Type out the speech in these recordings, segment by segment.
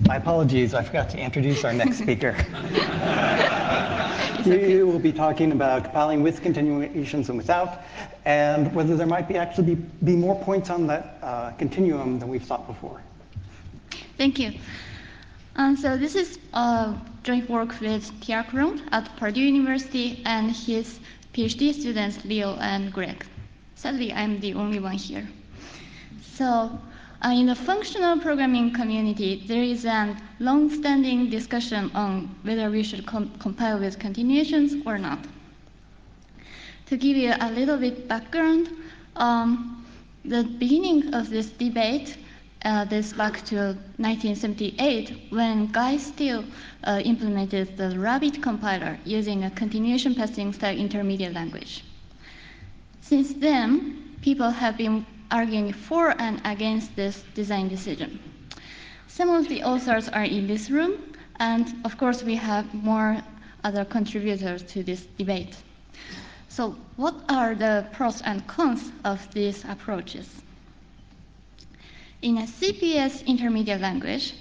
My apologies, I forgot to introduce our next speaker. He will be talking about compiling with continuations and without, and whether there might actually be more points on that continuum than we've thought before. Thank you. So this is joint work with Pierre Caron at Purdue University and his PhD students, Leo and Greg. Sadly, I'm the only one here. So in the functional programming community, there is a long-standing discussion on whether we should compile with continuations or not. To give you a little bit background, the beginning of this debate dates back to 1978 when Guy Steele implemented the Rabbit compiler using a continuation passing style intermediate language. Since then, people have been arguing for and against this design decision. Some of the authors are in this room, and of course we have more other contributors to this debate. So what are the pros and cons of these approaches? In a CPS intermediate language,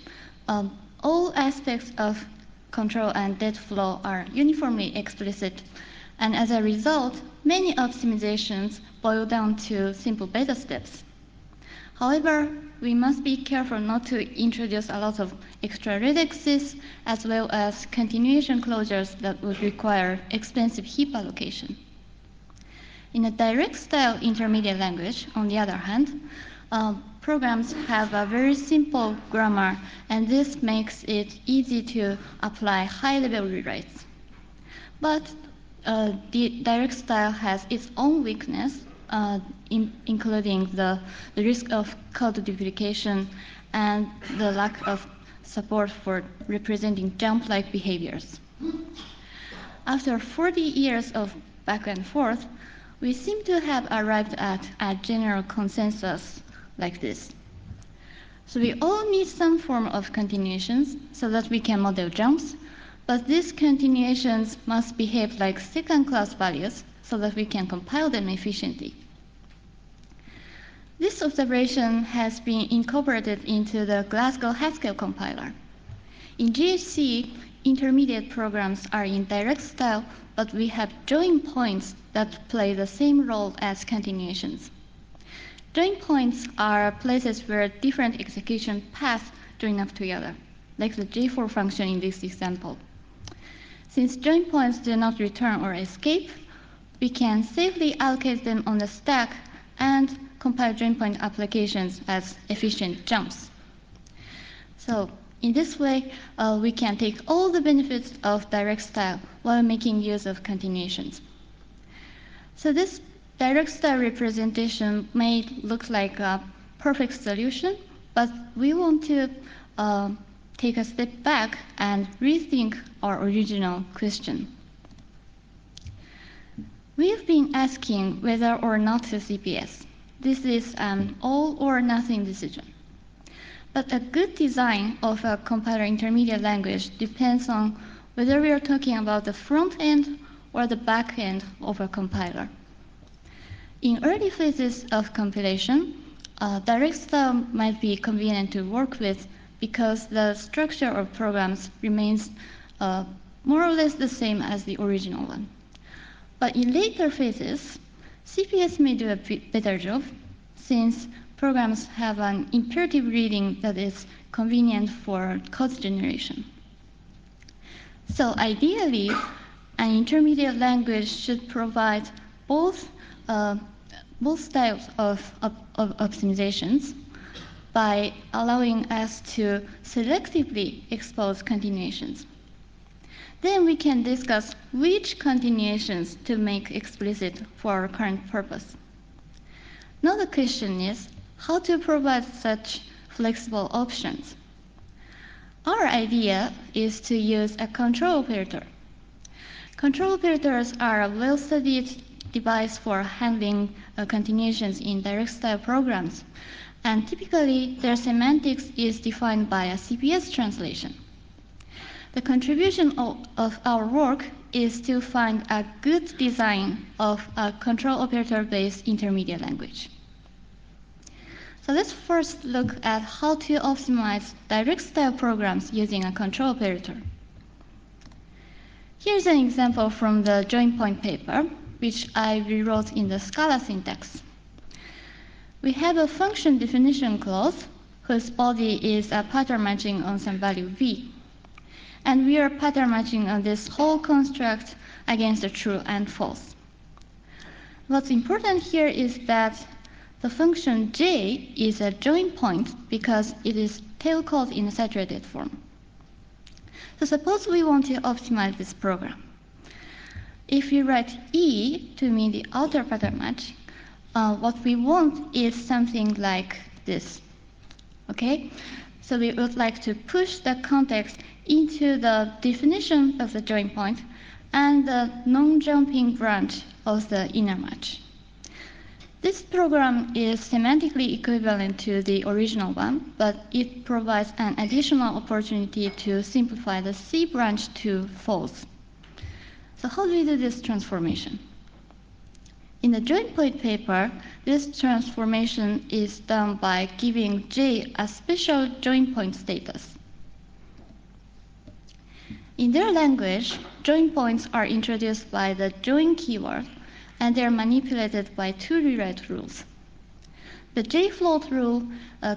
all aspects of control and data flow are uniformly explicit, and as a result, many optimizations boil down to simple beta steps. However, we must be careful not to introduce a lot of extra redexes as well as continuation closures that would require expensive heap allocation. In a direct style intermediate language, on the other hand, programs have a very simple grammar, and this makes it easy to apply high-level rewrites. But the direct style has its own weakness, including the risk of code duplication and the lack of support for representing jump-like behaviors. After 40 years of back and forth, we seem to have arrived at a general consensus like this. So we all need some form of continuations so that we can model jumps, but these continuations must behave like second-class values so that we can compile them efficiently. This observation has been incorporated into the Glasgow Haskell compiler. In GHC, intermediate programs are in direct style, but we have join points that play the same role as continuations. Join points are places where different execution paths join up together, like the J4 function in this example. Since join points do not return or escape, we can safely allocate them on the stack and compile join point applications as efficient jumps. So in this way, we can take all the benefits of direct style while making use of continuations. So this direct style representation may look like a perfect solution, but we want to take a step back and rethink our original question. We have been asking whether or not to CPS. This is an all or nothing decision. But a good design of a compiler intermediate language depends on whether we are talking about the front end or the back end of a compiler. In early phases of compilation, direct style might be convenient to work with because the structure of programs remains more or less the same as the original one. But in later phases, CPS may do a better job since programs have an imperative reading that is convenient for code generation. So ideally, an intermediate language should provide both styles of optimizations by allowing us to selectively expose continuations. Then we can discuss which continuations to make explicit for our current purpose. Now the question is how to provide such flexible options. Our idea is to use a control operator. Control operators are a well-studied device for handling continuations in direct style programs, and typically their semantics is defined by a CPS translation. The contribution of our work is to find a good design of a control operator-based intermediate language. So let's first look at how to optimize direct style programs using a control operator. Here's an example from the join point paper, which I rewrote in the Scala syntax. We have a function definition clause whose body is a pattern matching on some value v. And we are pattern matching on this whole construct against the true and false. What's important here is that the function j is a join point because it is tail called in a saturated form. So suppose we want to optimize this program. If we write E to mean the outer pattern match, what we want is something like this. Okay? So we would like to push the context into the definition of the join point and the non-jumping branch of the inner match. This program is semantically equivalent to the original one, but it provides an additional opportunity to simplify the C branch to false. So how do we do this transformation? In the join point paper, this transformation is done by giving J a special join point status. In their language, join points are introduced by the join keyword, and they are manipulated by two rewrite rules. The J-float rule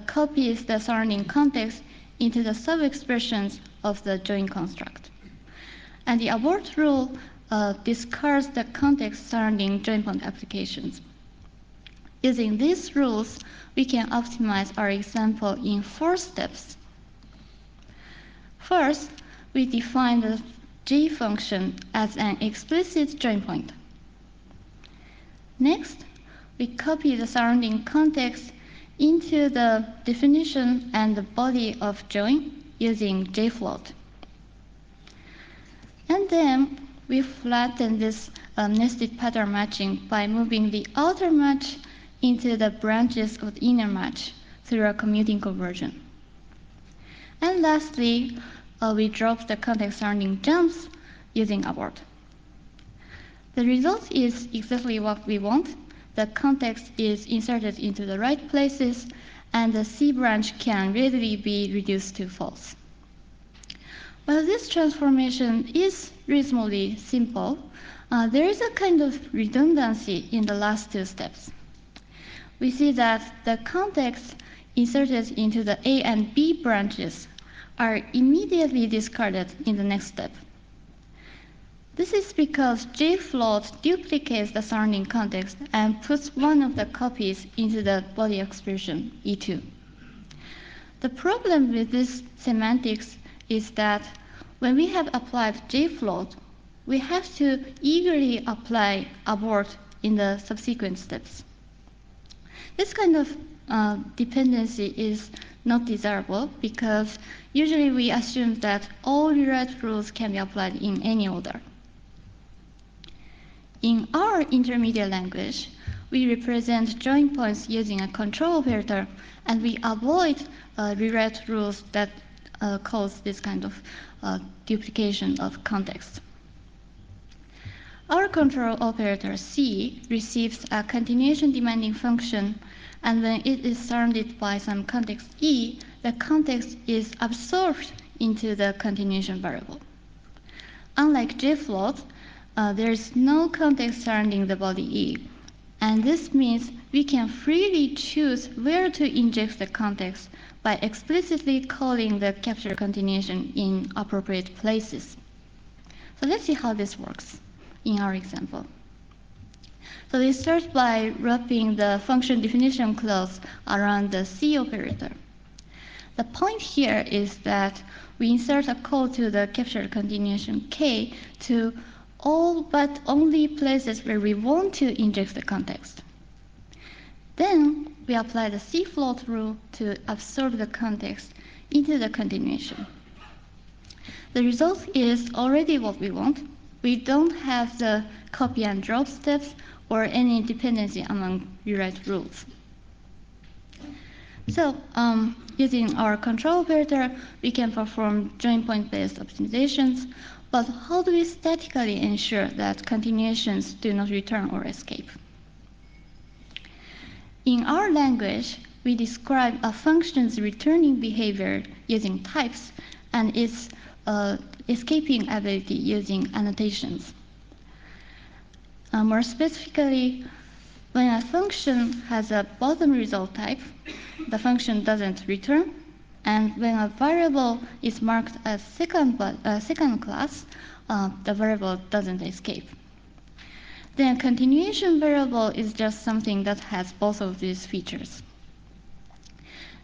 copies the surrounding context into the sub-expressions of the join construct. And the abort rule discards the context surrounding join point applications. Using these rules, we can optimize our example in 4 steps. First, we define the J function as an explicit join point. Next, we copy the surrounding context into the definition and the body of join using J-float. And then we flatten this nested pattern matching by moving the outer match into the branches of the inner match through a commuting conversion. And lastly, we drop the context surrounding jumps using abort. The result is exactly what we want. The context is inserted into the right places, and the C branch can readily be reduced to false. While this transformation is reasonably simple, there is a kind of redundancy in the last 2 steps. We see that the context inserted into the A and B branches are immediately discarded in the next step. This is because J-float duplicates the surrounding context and puts one of the copies into the body expression E2. The problem with this semantics is that when we have applied J-float, we have to eagerly apply abort in the subsequent steps. This kind of dependency is not desirable because usually we assume that all rewrite rules can be applied in any order. In our intermediate language, we represent join points using a control operator, and we avoid rewrite rules that cause this kind of duplication of context. Our control operator C receives a continuation demanding function, and when it is surrounded by some context E, the context is absorbed into the continuation variable. Unlike J-float, there is no context surrounding the body E, and this means we can freely choose where to inject the context by explicitly calling the capture continuation in appropriate places. So let's see how this works in our example. So we start by wrapping the function definition clause around the C operator. The point here is that we insert a call to the capture continuation K to all but only places where we want to inject the context. Then we apply the C-float rule to absorb the context into the continuation. The result is already what we want. We don't have the copy and drop steps or any dependency among rewrite rules. So using our control operator, we can perform join point-based optimizations, but how do we statically ensure that continuations do not return or escape? In our language, we describe a function's returning behavior using types and its escaping ability using annotations. More specifically, when a function has a bottom result type, the function doesn't return, and when a variable is marked as second class, the variable doesn't escape. Then a continuation variable is just something that has both of these features.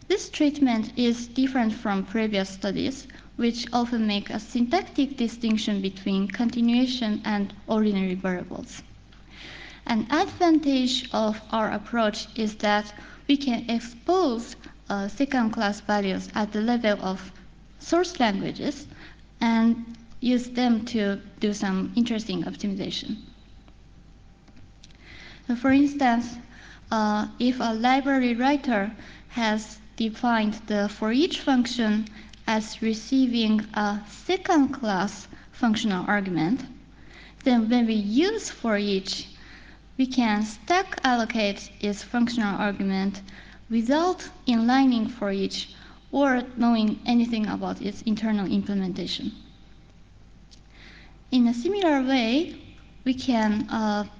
This treatment is different from previous studies, which often make a syntactic distinction between continuation and ordinary variables. An advantage of our approach is that we can expose second-class values at the level of source languages and use them to do some interesting optimization. So for instance, if a library writer has defined the for each function as receiving a second-class functional argument, then when we use for each, we can stack allocate its functional argument without inlining for each or knowing anything about its internal implementation. In a similar way, we can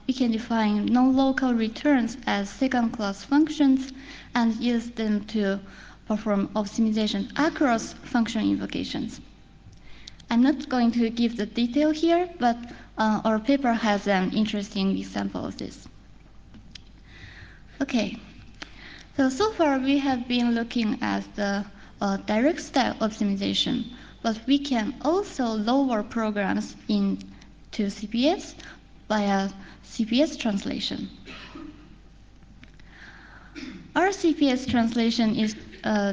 define non-local returns as second-class functions and use them to perform optimization across function invocations. I'm not going to give the detail here, but our paper has an interesting example of this. Okay, so far we have been looking at the direct style optimization, but we can also lower programs into CPS via CPS translation. Our CPS translation is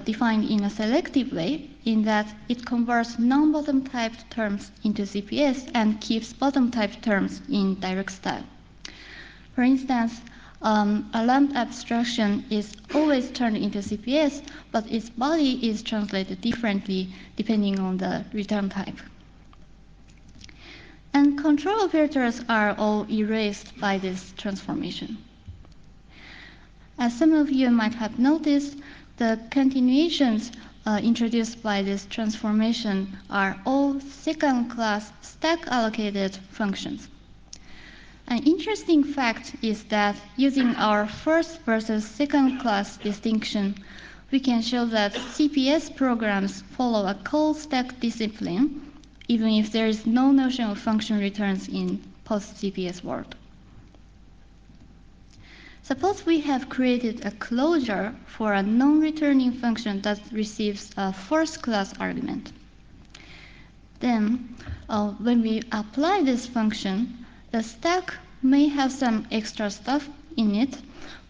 defined in a selective way in that it converts non-bottom typed terms into CPS and keeps bottom typed terms in direct style. For instance, a lambda abstraction is always turned into CPS, but its body is translated differently depending on the return type. And control operators are all erased by this transformation. As some of you might have noticed, the continuations introduced by this transformation are all second-class stack-allocated functions. An interesting fact is that using our first versus second-class distinction, we can show that CPS programs follow a call stack discipline, even if there is no notion of function returns in post-CPS world. Suppose we have created a closure for a non-returning function that receives a first-class argument. Then, when we apply this function, the stack may have some extra stuff in it,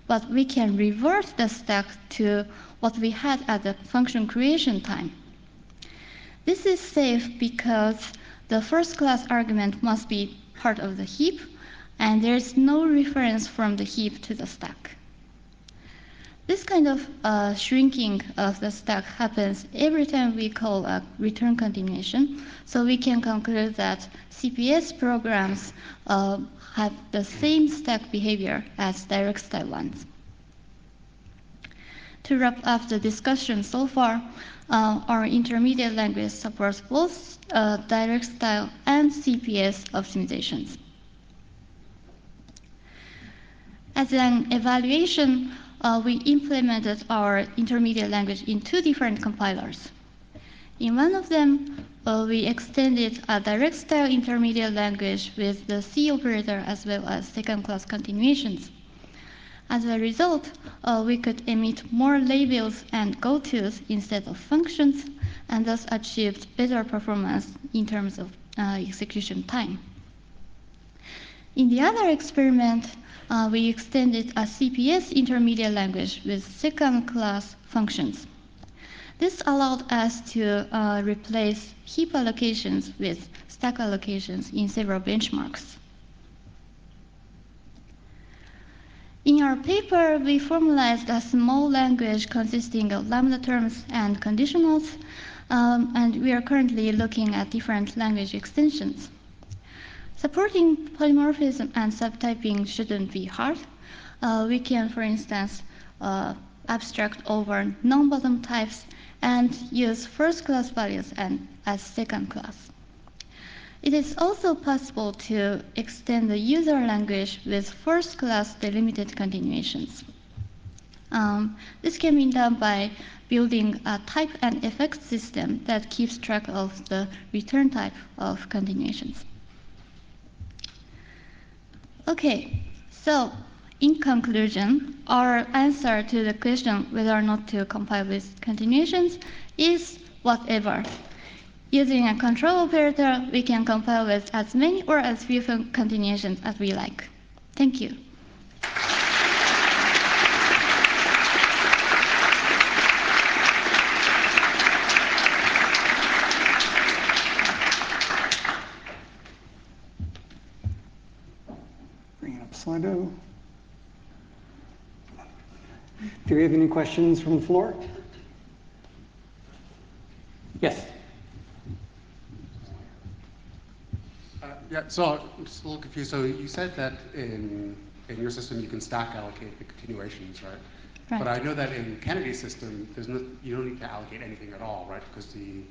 but we can revert the stack to what we had at the function creation time. This is safe because the first-class argument must be part of the heap, and there is no reference from the heap to the stack. This kind of shrinking of the stack happens every time we call a return continuation, so we can conclude that CPS programs have the same stack behavior as direct style ones. To wrap up the discussion so far, our intermediate language supports both direct style and CPS optimizations. As an evaluation, we implemented our intermediate language in two different compilers. In one of them, we extended a direct style intermediate language with the C operator as well as second-class continuations. As a result, we could emit more labels and go-tos instead of functions, and thus achieved better performance in terms of execution time. In the other experiment, we extended a CPS intermediate language with second-class functions. This allowed us to replace heap allocations with stack allocations in several benchmarks. In our paper, we formalized a small language consisting of lambda terms and conditionals, and we are currently looking at different language extensions. Supporting polymorphism and subtyping shouldn't be hard. We can, for instance, abstract over non-bottom types and use first-class values as second-class. It is also possible to extend the user language with first-class delimited continuations. This can be done by building a type and effect system that keeps track of the return type of continuations. Okay, so in conclusion, our answer to the question whether or not to compile with continuations is whatever. Using a control operator, we can compile with as many or as few continuations as we like. Thank you. Bringing up Slido. Do we have any questions from the floor? Yes. Yeah, so I'm just a little confused. So you said that in your system you can stack allocate the continuations, right? Right. But I know that in Kennedy's system, you don't need to allocate anything at all, right? Because the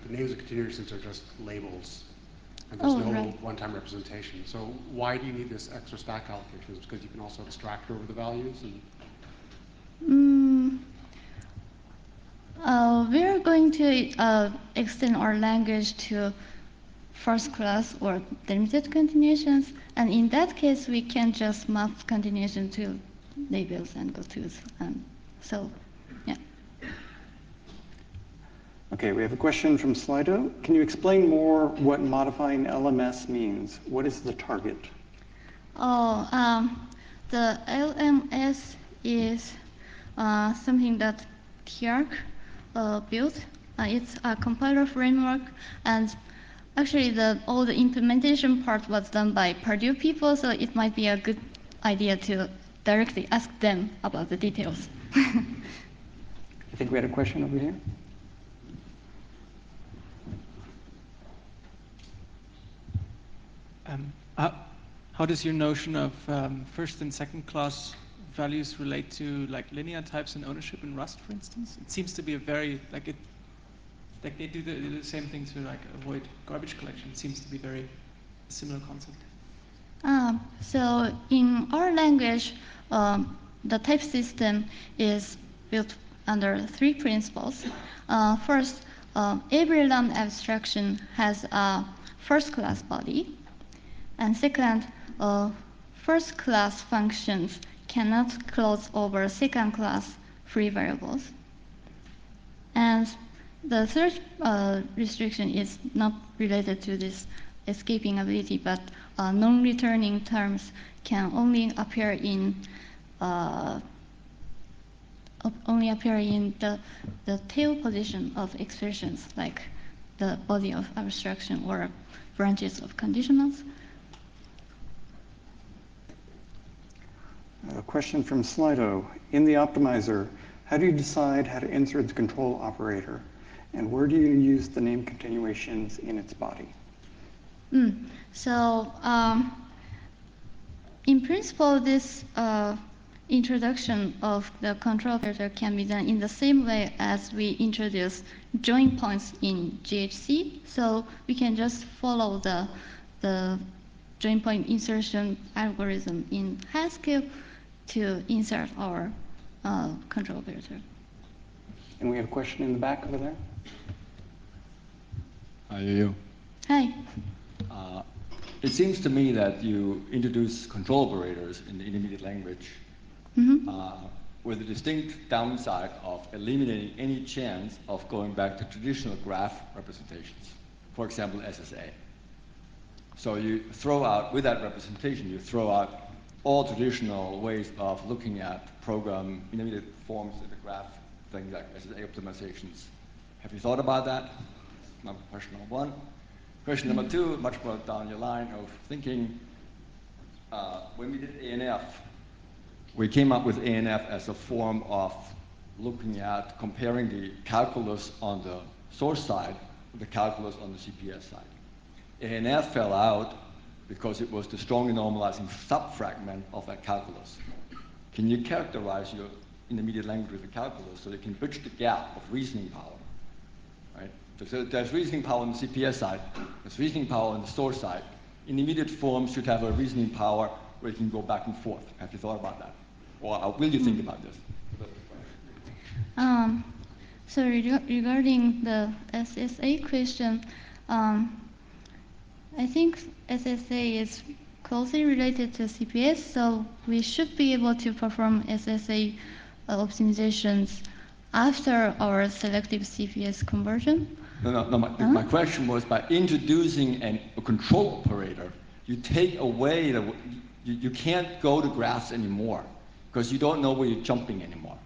names of continuations are just labels, and there's no right. one-time representation. So why do you need this extra stack allocation? Is it because you can also extract over the values? We're going to extend our language to first class or delimited continuations, and in that case we can just map continuation to labels and go to so yeah. Okay, we have a question from Slido. Can you explain more what modifying LMS means? What is the target? The LMS is something that TIARC built. It's a compiler framework, and actually all the implementation part was done by Purdue people, so it might be a good idea to directly ask them about the details. I think we had a question over here. How does your notion of first and second class values relate to like linear types and ownership in Rust, for instance? It seems to be a very like they do the same thing to like avoid garbage collection. It seems to be very similar concept. So in our language, the type system is built under three principles. First, every lambda abstraction has a first class body. And second, first class functions cannot close over second class free variables. And the third restriction is not related to this escaping ability, but non-returning terms can only appear in the tail position of expressions, like the body of abstraction or branches of conditionals. A question from Slido. In the optimizer, how do you decide how to insert the control operator? And where do you use the name continuations in its body? So, in principle, this introduction of the control operator can be done in the same way as we introduce join points in GHC. So we can just follow the join point insertion algorithm in Haskell to insert our control operator. And we have a question in the back over there. Hi, you. Hi. It seems to me that you introduce control operators in the intermediate language with a distinct downside of eliminating any chance of going back to traditional graph representations, for example, SSA. So you throw out, with that representation, you throw out all traditional ways of looking at program intermediate forms in the graph, things like SSA optimizations. Have you thought about that? Question number one. Question number two, much more down your line of thinking, when we did ANF, we came up with ANF as a form of looking at comparing the calculus on the source side with the calculus on the CPS side. ANF fell out because it was the strongly normalizing subfragment of that calculus. Can you characterize your intermediate language with a calculus, so they can bridge the gap of reasoning power, right? So there's reasoning power on the CPS side, there's reasoning power on the store side. Intermediate forms should have a reasoning power where you can go back and forth. Have you thought about that? Or will you think about this? So regarding the SSA question, I think SSA is closely related to CPS, so we should be able to perform SSA optimizations after our selective CPS conversion. No. My question was, by introducing a control operator, you take away you can't go to graphs anymore because you don't know where you're jumping anymore,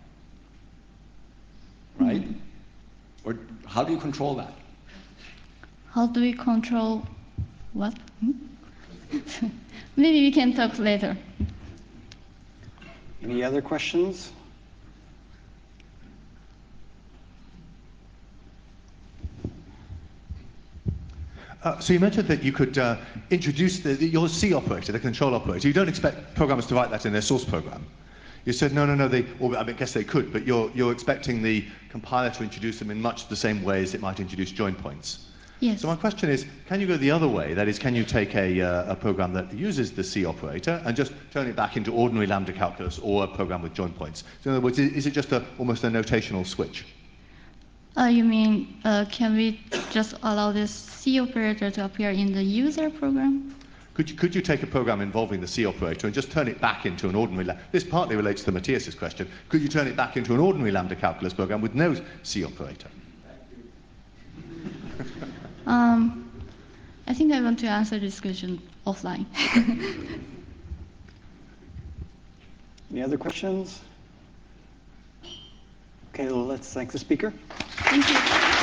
right? Or how do you control that? How do we control what? Maybe we can talk later. Any other questions? So you mentioned that you could introduce your C operator, the control operator. You don't expect programmers to write that in their source program. You said no. I guess they could, but you're expecting the compiler to introduce them in much the same way as it might introduce join points. Yes. So my question is, can you go the other way? That is, can you take a program that uses the C operator and just turn it back into ordinary lambda calculus or a program with join points? So in other words, is it just almost a notational switch? You mean, can we just allow this C operator to appear in the user program? Could you take a program involving the C operator and just turn it back into an ordinary this partly relates to Matthias's question. Could you turn it back into an ordinary lambda calculus program with no C operator? I think I want to answer this question offline. Any other questions? Okay, let's thank the speaker. Thank you.